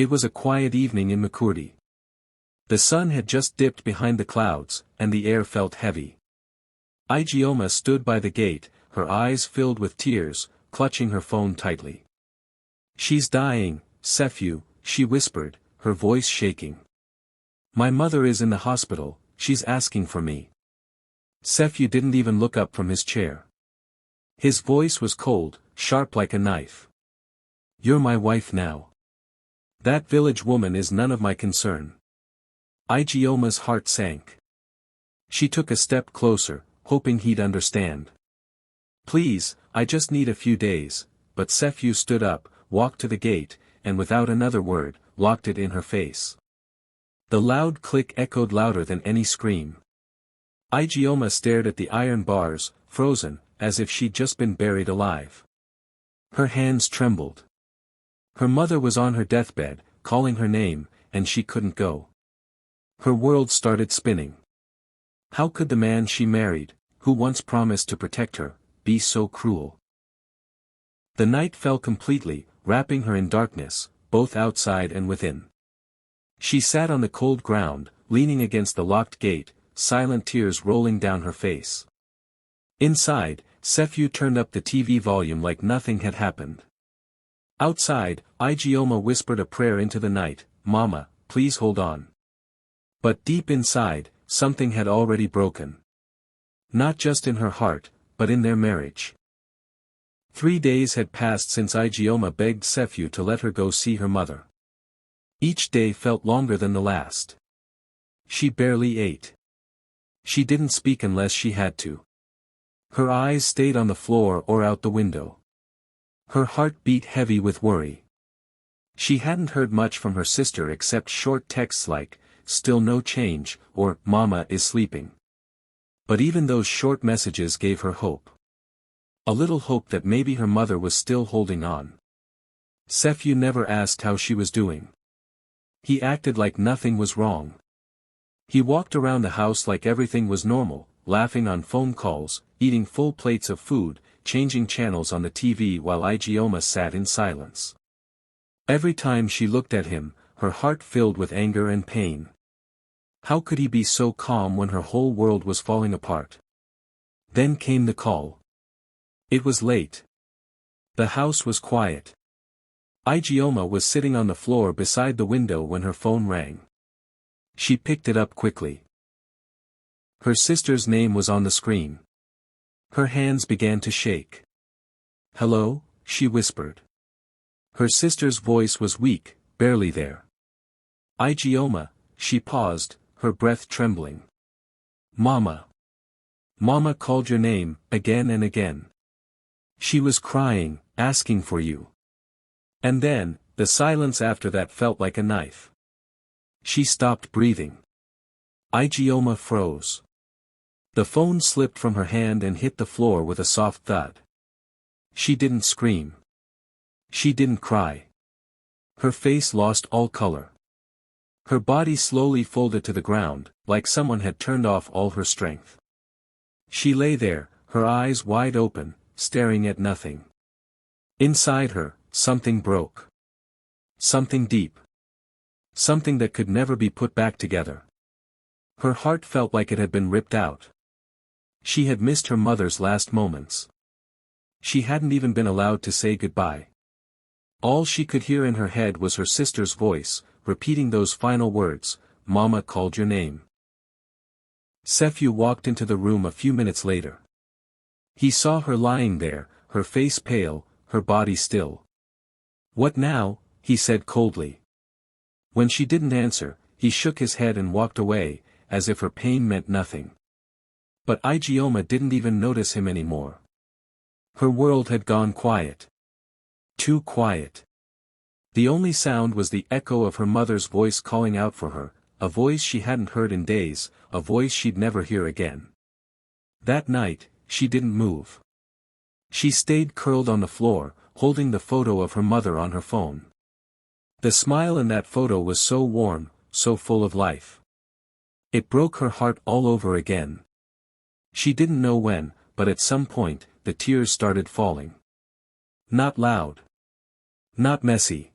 It was a quiet evening in Makurdi. The sun had just dipped behind the clouds, and the air felt heavy. Ijeoma stood by the gate, her eyes filled with tears, clutching her phone tightly. "She's dying, Sephew," she whispered, her voice shaking. "My mother is in the hospital, she's asking for me." Sephew didn't even look up from his chair. His voice was cold, sharp like a knife. "You're my wife now. That village woman is none of my concern." Ijeoma's heart sank. She took a step closer, hoping he'd understand. "Please, I just need a few days," but Sephew stood up, walked to the gate, and without another word, locked it in her face. The loud click echoed louder than any scream. Ijeoma stared at the iron bars, frozen, as if she'd just been buried alive. Her hands trembled. Her mother was on her deathbed, calling her name, and she couldn't go. Her world started spinning. How could the man she married, who once promised to protect her, be so cruel? The night fell completely, wrapping her in darkness, both outside and within. She sat on the cold ground, leaning against the locked gate, silent tears rolling down her face. Inside, Sephew turned up the TV volume like nothing had happened. Outside, Ijeoma whispered a prayer into the night, "Mama, please hold on." But deep inside, something had already broken. Not just in her heart, but in their marriage. 3 days had passed since Ijeoma begged Sephew to let her go see her mother. Each day felt longer than the last. She barely ate. She didn't speak unless she had to. Her eyes stayed on the floor or out the window. Her heart beat heavy with worry. She hadn't heard much from her sister except short texts like, "Still no change," or "Mama is sleeping." But even those short messages gave her hope. A little hope that maybe her mother was still holding on. Sephew never asked how she was doing. He acted like nothing was wrong. He walked around the house like everything was normal, laughing on phone calls, eating full plates of food, changing channels on the TV while Ijeoma sat in silence. Every time she looked at him, her heart filled with anger and pain. How could he be so calm when her whole world was falling apart? Then came the call. It was late. The house was quiet. Ijeoma was sitting on the floor beside the window when her phone rang. She picked it up quickly. Her sister's name was on the screen. Her hands began to shake. "Hello," she whispered. Her sister's voice was weak, barely there. "Ijeoma," she paused, her breath trembling. "Mama. Mama called your name, again and again. She was crying, asking for you." And then, the silence after that felt like a knife. She stopped breathing. Ijeoma froze. The phone slipped from her hand and hit the floor with a soft thud. She didn't scream. She didn't cry. Her face lost all color. Her body slowly folded to the ground, like someone had turned off all her strength. She lay there, her eyes wide open, staring at nothing. Inside her, something broke. Something deep. Something that could never be put back together. Her heart felt like it had been ripped out. She had missed her mother's last moments. She hadn't even been allowed to say goodbye. All she could hear in her head was her sister's voice, repeating those final words, "Mama called your name." Sephew walked into the room a few minutes later. He saw her lying there, her face pale, her body still. "What now?" he said coldly. When she didn't answer, he shook his head and walked away, as if her pain meant nothing. But Ijeoma didn't even notice him anymore. Her world had gone quiet. Too quiet. The only sound was the echo of her mother's voice calling out for her, a voice she hadn't heard in days, a voice she'd never hear again. That night, she didn't move. She stayed curled on the floor, holding the photo of her mother on her phone. The smile in that photo was so warm, so full of life. It broke her heart all over again. She didn't know when, but at some point, the tears started falling. Not loud. Not messy.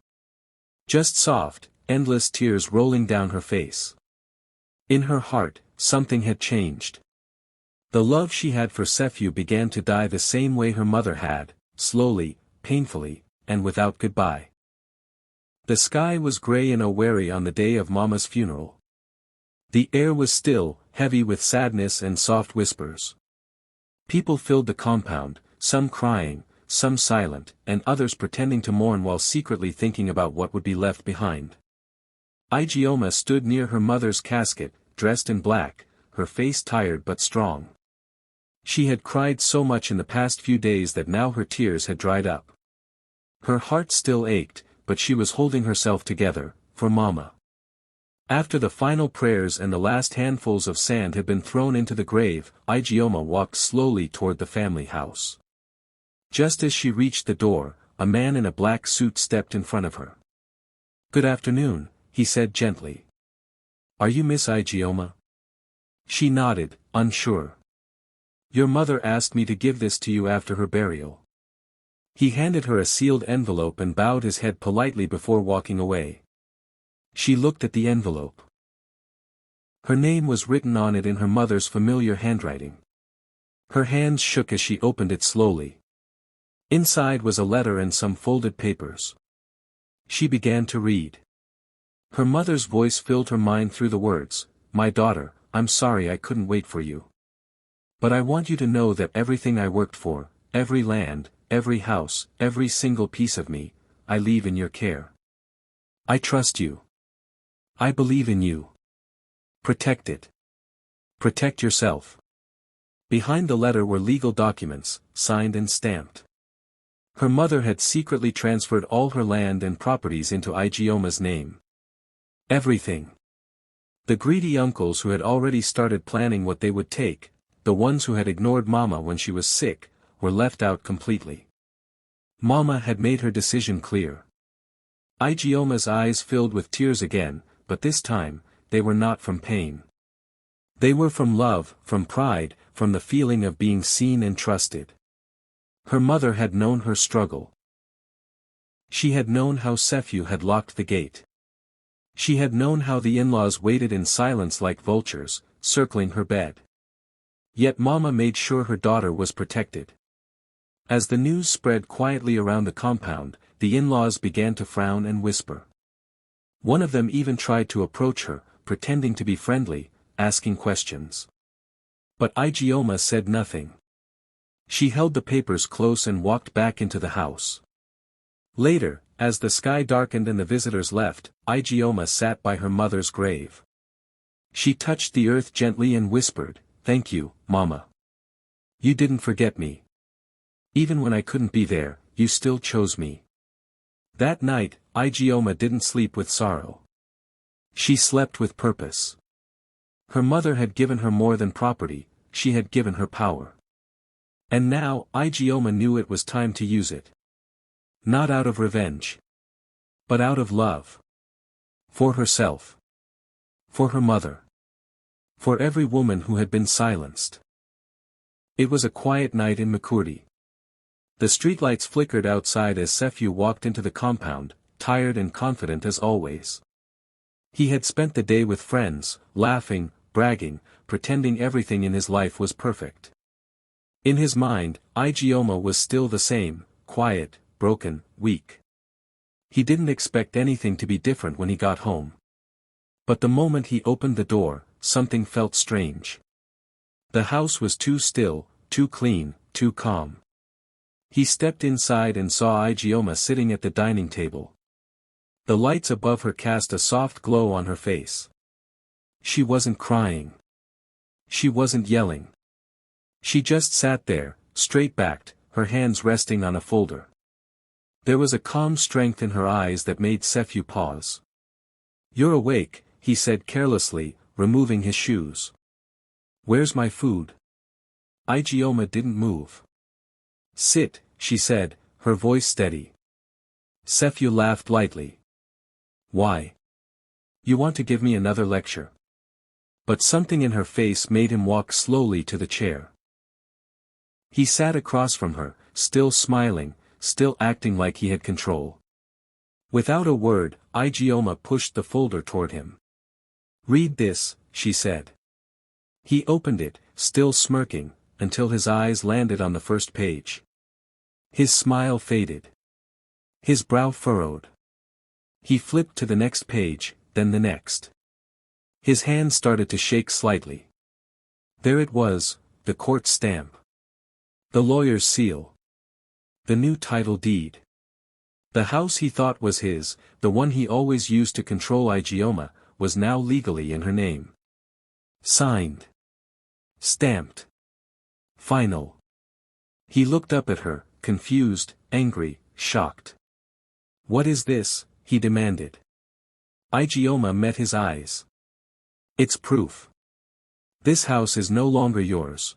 Just soft, endless tears rolling down her face. In her heart, something had changed. The love she had for Sephew began to die the same way her mother had, slowly, painfully, and without goodbye. The sky was grey and weary on the day of Mama's funeral. The air was still, heavy with sadness and soft whispers. People filled the compound, some crying, some silent, and others pretending to mourn while secretly thinking about what would be left behind. Ijeoma stood near her mother's casket, dressed in black, her face tired but strong. She had cried so much in the past few days that now her tears had dried up. Her heart still ached, but she was holding herself together, for Mama. After the final prayers and the last handfuls of sand had been thrown into the grave, Ijeoma walked slowly toward the family house. Just as she reached the door, a man in a black suit stepped in front of her. "Good afternoon," he said gently. "Are you Miss Ijeoma?" She nodded, unsure. "Your mother asked me to give this to you after her burial." He handed her a sealed envelope and bowed his head politely before walking away. She looked at the envelope. Her name was written on it in her mother's familiar handwriting. Her hands shook as she opened it slowly. Inside was a letter and some folded papers. She began to read. Her mother's voice filled her mind through the words, "My daughter, I'm sorry I couldn't wait for you. But I want you to know that everything I worked for, every land, every house, every single piece of me, I leave in your care. I trust you. I believe in you. Protect it. Protect yourself." Behind the letter were legal documents, signed and stamped. Her mother had secretly transferred all her land and properties into Ijeoma's name. Everything. The greedy uncles who had already started planning what they would take, the ones who had ignored Mama when she was sick, were left out completely. Mama had made her decision clear. Ijeoma's eyes filled with tears again, but this time, they were not from pain. They were from love, from pride, from the feeling of being seen and trusted. Her mother had known her struggle. She had known how Sephew had locked the gate. She had known how the in-laws waited in silence like vultures, circling her bed. Yet Mama made sure her daughter was protected. As the news spread quietly around the compound, the in-laws began to frown and whisper. One of them even tried to approach her, pretending to be friendly, asking questions. But Ijeoma said nothing. She held the papers close and walked back into the house. Later, as the sky darkened and the visitors left, Ijeoma sat by her mother's grave. She touched the earth gently and whispered, "Thank you, Mama. You didn't forget me. Even when I couldn't be there, you still chose me." That night, Ijeoma didn't sleep with sorrow. She slept with purpose. Her mother had given her more than property, she had given her power. And now, Ijeoma knew it was time to use it. Not out of revenge. But out of love. For herself. For her mother. For every woman who had been silenced. It was a quiet night in Makurdi. The streetlights flickered outside as Sephew walked into the compound, tired and confident as always. He had spent the day with friends, laughing, bragging, pretending everything in his life was perfect. In his mind, Ijeoma was still the same, quiet, broken, weak. He didn't expect anything to be different when he got home. But the moment he opened the door, something felt strange. The house was too still, too clean, too calm. He stepped inside and saw Ijeoma sitting at the dining table. The lights above her cast a soft glow on her face. She wasn't crying. She wasn't yelling. She just sat there, straight-backed, her hands resting on a folder. There was a calm strength in her eyes that made Sephew pause. "You're awake," he said carelessly, removing his shoes. "Where's my food?" Ijeoma didn't move. "Sit," she said, her voice steady. Sephew laughed lightly. "Why? You want to give me another lecture?" But something in her face made him walk slowly to the chair. He sat across from her, still smiling, still acting like he had control. Without a word, Ijeoma pushed the folder toward him. "Read this," she said. He opened it, still smirking, until his eyes landed on the first page. His smile faded. His brow furrowed. He flipped to the next page, then the next. His hand started to shake slightly. There it was, the court stamp. The lawyer's seal. The new title deed. The house he thought was his, the one he always used to control Ijeoma, was now legally in her name. Signed. Stamped. Final. He looked up at her, confused, angry, shocked. "What is this?" he demanded. Ijeoma met his eyes. "It's proof. This house is no longer yours.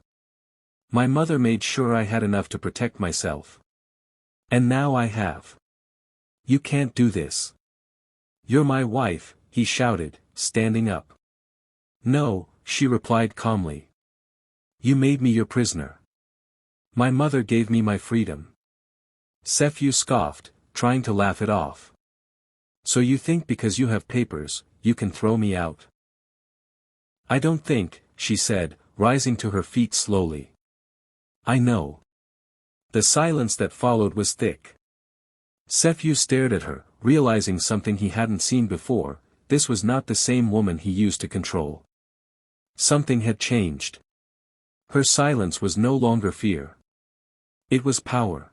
My mother made sure I had enough to protect myself. And now I have. You can't do this. You're my wife," he shouted, standing up. "No," she replied calmly. "You made me your prisoner. My mother gave me my freedom." Sephew scoffed, trying to laugh it off. "So you think because you have papers, you can throw me out?" "I don't think," she said, rising to her feet slowly. "I know." The silence that followed was thick. Sephew stared at her, realizing something he hadn't seen before. This was not the same woman he used to control. Something had changed. Her silence was no longer fear. It was power.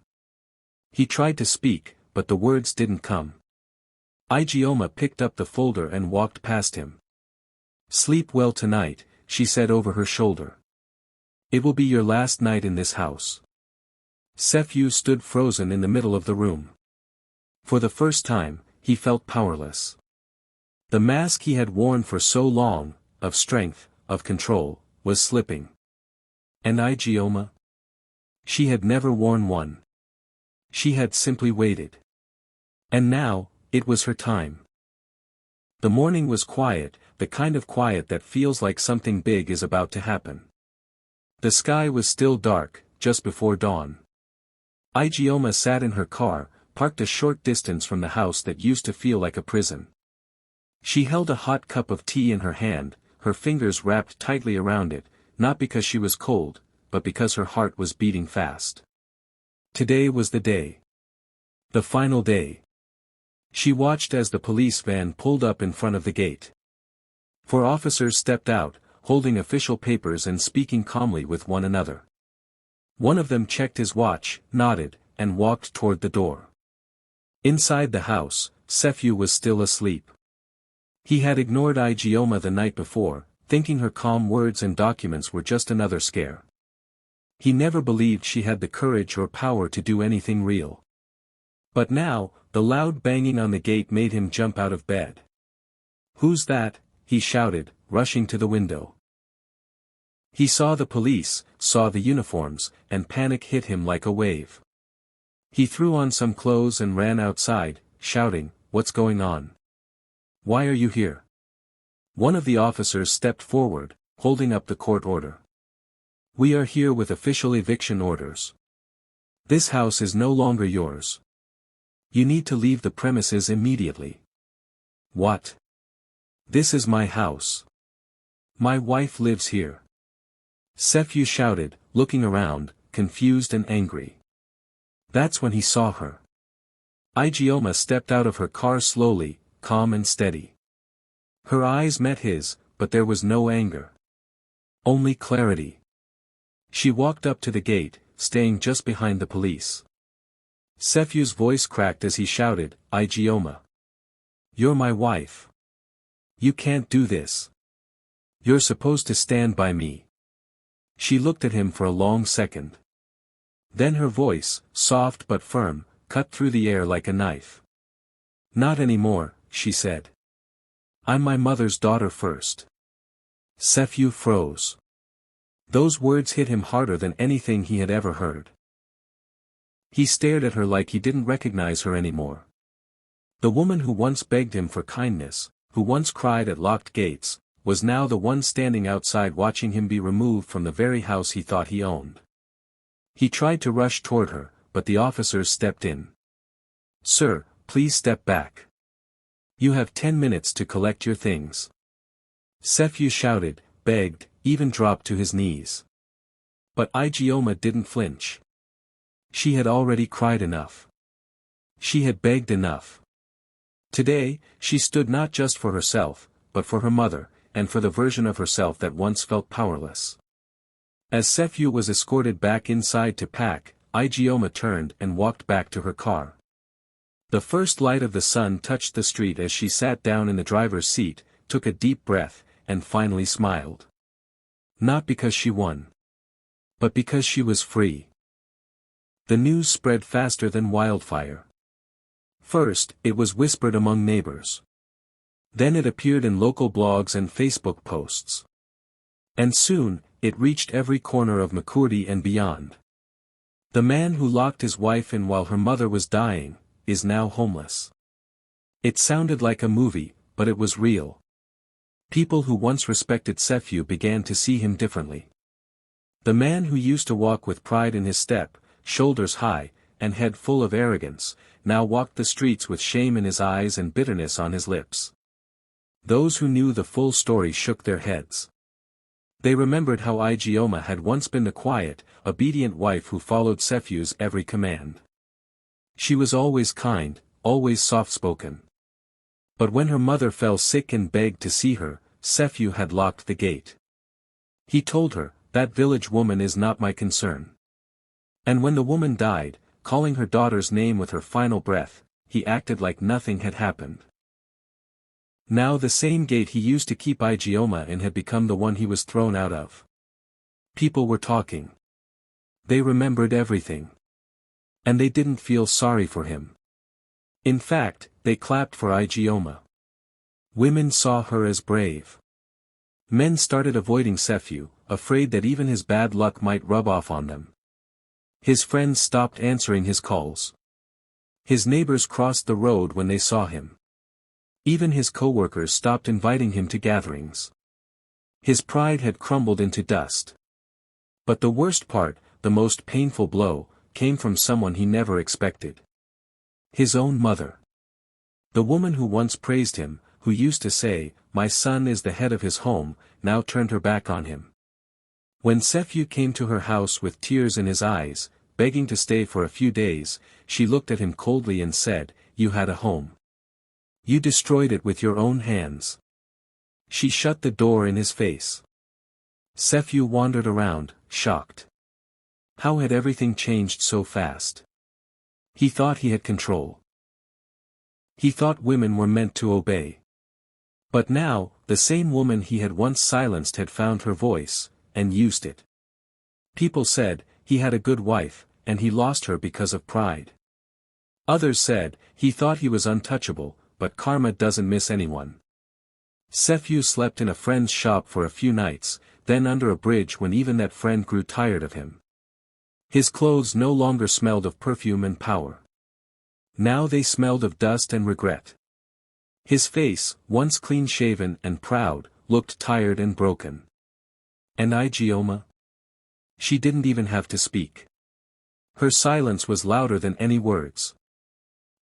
He tried to speak, but the words didn't come. Ijeoma picked up the folder and walked past him. "Sleep well tonight," she said over her shoulder. "It will be your last night in this house." Sephew stood frozen in the middle of the room. For the first time, he felt powerless. The mask he had worn for so long, of strength, of control, was slipping. And Ijeoma? She had never worn one. She had simply waited. And now, it was her time. The morning was quiet, the kind of quiet that feels like something big is about to happen. The sky was still dark, just before dawn. Ijeoma sat in her car, parked a short distance from the house that used to feel like a prison. She held a hot cup of tea in her hand, her fingers wrapped tightly around it, not because she was cold, but because her heart was beating fast. Today was the day. The final day. She watched as the police van pulled up in front of the gate. Four officers stepped out, holding official papers and speaking calmly with one another. One of them checked his watch, nodded, and walked toward the door. Inside the house, Sephew was still asleep. He had ignored Ijeoma the night before, thinking her calm words and documents were just another scare. He never believed she had the courage or power to do anything real. But now, the loud banging on the gate made him jump out of bed. "Who's that?" he shouted, rushing to the window. He saw the police, saw the uniforms, and panic hit him like a wave. He threw on some clothes and ran outside, shouting, "What's going on? Why are you here?" One of the officers stepped forward, holding up the court order. "We are here with official eviction orders. This house is no longer yours. You need to leave the premises immediately." "What? This is my house. My wife lives here." Sephew shouted, looking around, confused and angry. That's when he saw her. Ijeoma stepped out of her car slowly, calm and steady. Her eyes met his, but there was no anger. Only clarity. She walked up to the gate, staying just behind the police. Sephew's voice cracked as he shouted, "Ijeoma. You're my wife. You can't do this. You're supposed to stand by me." She looked at him for a long second. Then her voice, soft but firm, cut through the air like a knife. "Not anymore," she said. "I'm my mother's daughter first." Sephew froze. Those words hit him harder than anything he had ever heard. He stared at her like he didn't recognize her anymore. The woman who once begged him for kindness, who once cried at locked gates, was now the one standing outside watching him be removed from the very house he thought he owned. He tried to rush toward her, but the officers stepped in. "Sir, please step back. You have 10 minutes to collect your things. Sephew shouted, begged, even dropped to his knees. But Ijeoma didn't flinch. She had already cried enough. She had begged enough. Today, she stood not just for herself, but for her mother, and for the version of herself that once felt powerless. As Sephew was escorted back inside to pack, Ijeoma turned and walked back to her car. The first light of the sun touched the street as she sat down in the driver's seat, took a deep breath, and finally smiled. Not because she won, but because she was free. The news spread faster than wildfire. First, it was whispered among neighbors. Then it appeared in local blogs and Facebook posts. And soon, it reached every corner of Makurdi and beyond. The man who locked his wife in while her mother was dying, is now homeless. It sounded like a movie, but it was real. People who once respected Sephew began to see him differently. The man who used to walk with pride in his step, shoulders high, and head full of arrogance, now walked the streets with shame in his eyes and bitterness on his lips. Those who knew the full story shook their heads. They remembered how Ijeoma had once been the quiet, obedient wife who followed Sephew's every command. She was always kind, always soft-spoken. But when her mother fell sick and begged to see her, Sephew had locked the gate. He told her, "That village woman is not my concern." And when the woman died, calling her daughter's name with her final breath, he acted like nothing had happened. Now the same gate he used to keep Ijeoma in had become the one he was thrown out of. People were talking. They remembered everything. And they didn't feel sorry for him. In fact, they clapped for Ijeoma. Women saw her as brave. Men started avoiding Sephew, afraid that even his bad luck might rub off on them. His friends stopped answering his calls. His neighbors crossed the road when they saw him. Even his co-workers stopped inviting him to gatherings. His pride had crumbled into dust. But the worst part, the most painful blow, came from someone he never expected. His own mother. The woman who once praised him, who used to say, "My son is the head of his home," now turned her back on him. When Sephew came to her house with tears in his eyes, begging to stay for a few days, she looked at him coldly and said, "You had a home. You destroyed it with your own hands." She shut the door in his face. Sephew wandered around, shocked. How had everything changed so fast? He thought he had control. He thought women were meant to obey. But now, the same woman he had once silenced had found her voice, and used it. People said, he had a good wife, and he lost her because of pride. Others said, he thought he was untouchable, but karma doesn't miss anyone. Sephew slept in a friend's shop for a few nights, then under a bridge when even that friend grew tired of him. His clothes no longer smelled of perfume and power. Now they smelled of dust and regret. His face, once clean-shaven and proud, looked tired and broken. And Ijeoma? She didn't even have to speak. Her silence was louder than any words.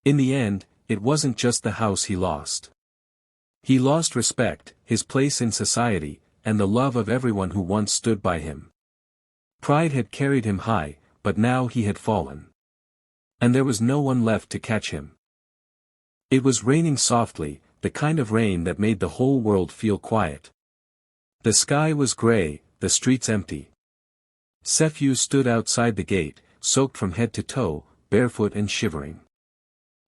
In the end, it wasn't just the house he lost. He lost respect, his place in society, and the love of everyone who once stood by him. Pride had carried him high, but now he had fallen. And there was no one left to catch him. It was raining softly, the kind of rain that made the whole world feel quiet. The sky was gray, the streets empty. Sephew stood outside the gate, soaked from head to toe, barefoot and shivering.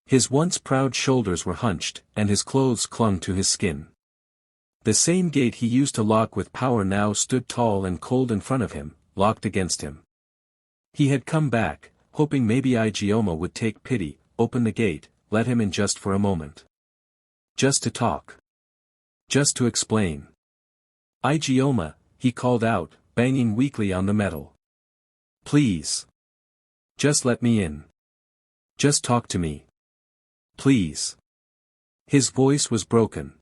His once proud shoulders were hunched, and his clothes clung to his skin. The same gate he used to lock with power now stood tall and cold in front of him, locked against him. He had come back, hoping maybe Ijeoma would take pity, open the gate, let him in just for a moment. Just to talk. Just to explain. "Ijeoma," he called out, banging weakly on the metal. "Please. Just let me in. Just talk to me. Please." His voice was broken.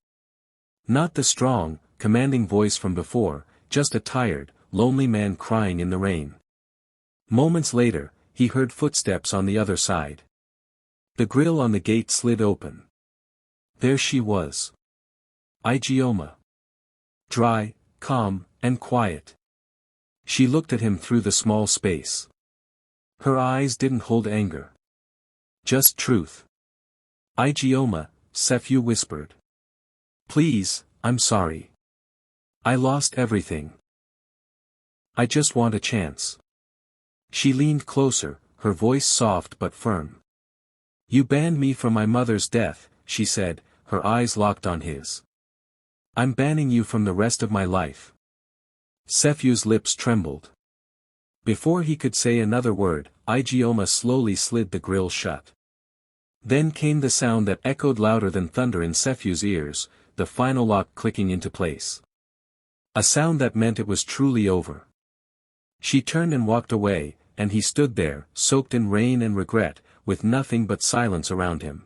Not the strong, commanding voice from before, just a tired, lonely man crying in the rain. Moments later, he heard footsteps on the other side. The grill on the gate slid open. There she was. Ijeoma. Dry, calm, and quiet. She looked at him through the small space. Her eyes didn't hold anger. Just truth. Ijeoma, Sephew whispered. Please, I'm sorry. I lost everything. I just want a chance. She leaned closer, her voice soft but firm. You banned me from my mother's death, she said, her eyes locked on his. I'm banning you from the rest of my life. Sephew's lips trembled. Before he could say another word, Ijeoma slowly slid the grill shut. Then came the sound that echoed louder than thunder in Sephew's ears, the final lock clicking into place. A sound that meant it was truly over. She turned and walked away, and he stood there, soaked in rain and regret, with nothing but silence around him.